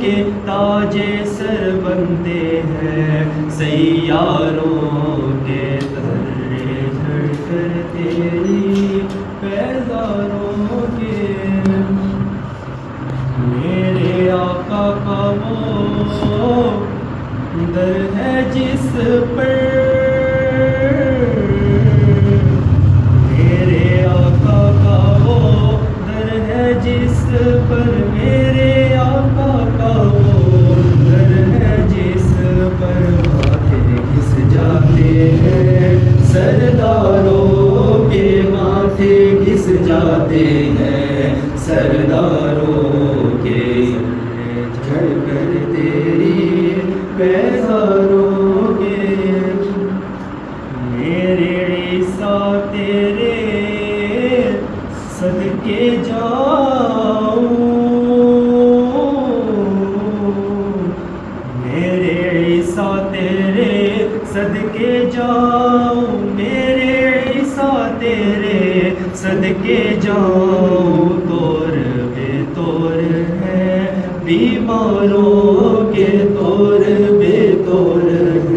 کے تاج سر بنتے ہیں، سیاروں کے ترے جھڑ کر تیری پیزاروں کے، میرے آقا کا وہ در ہے جس پر، میرے آقا کا وہ در ہے جس پر، میرے آقا کا وہ در ہے جس پر ماتھے گھس جاتے ہیں سرداروں کے، ماتھے گھس جاتے ہیں سرداروں کے، جھڑ کر تیری پیزاروں کے، میرے عیسیٰ تیرے صدقے جاؤں، میرے عیسیٰ تیرے صدقے جاؤں، میرے عیسیٰ تیرے صدقے جاؤں، طور بے طور ہے بیماروں کے، طور بے طور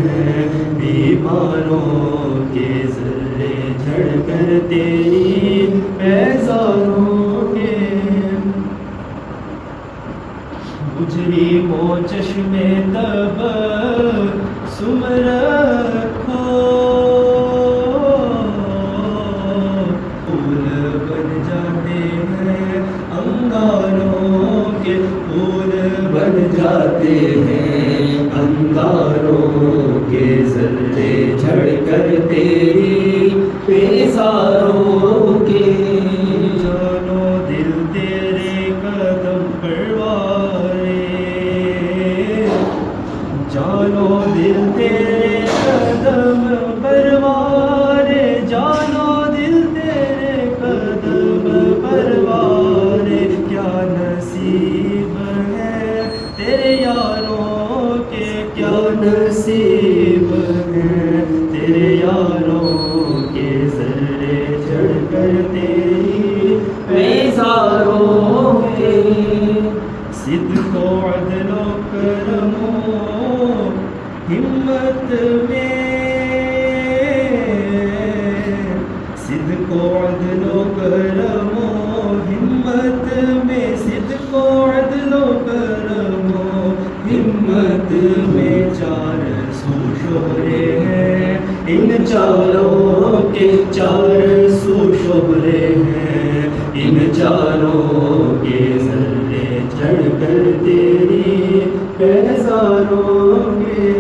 ہے بیماروں کے، ذرے جھڑ کر تیری پیزاروں کے، مجرموں چشمے تب سم رکھو، پھول بن جاتے ہیں انگاروں کے، پھول بن جاتے ہیں انگاروں کے، ذرے جھڑ کر تیری پیزاروں کے، جانو دل تیرے قدم پروارے، جانو دل تیرے قدم پروارے، جانو دل تیرے قدم پروارے، کیا نصیب ہے تیرے یاروں کے، کیا نصیب ہے تیرے یاروں کے، ذرے جھڑ کر تیری پیزاروں کے، صدق و عدل و کرم و ہمت میں، صدق و عدل و کرم و ہمت میں، صدق و عدل و کرم و ہمت میں، چار سو شہرے ہیں ان چاروں کے، چار سو شہرے ہیں ان چاروں کے، ذرے جھڑ کر تیری پیزاروں کے،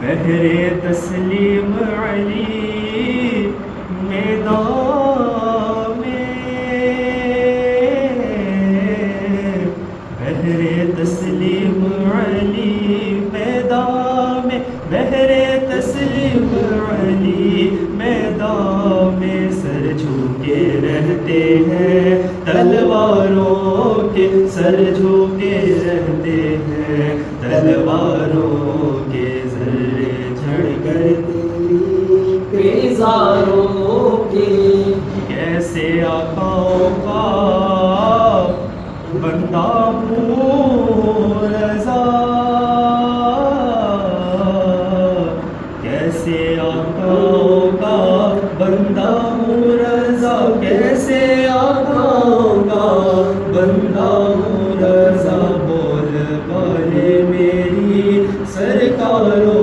بہر تسلیم علی میدان میں، بہر تسلیم علی میدان میں، بہر تسلیم علی میدان میں، سر جھکے رہتے ہیں تلواروں کے، سر جھکے رہتے ہیں تلواروں کے، ذرے جھڑ کر تیری پیزاروں کے، کیسے آقاؤں کا بندہ ہوں رضا، کیسے آقاؤں کا بندہ ہوں رضا، کیسے آقاؤں کا بندہ ہوں رضا، بول والے میری سرکاروں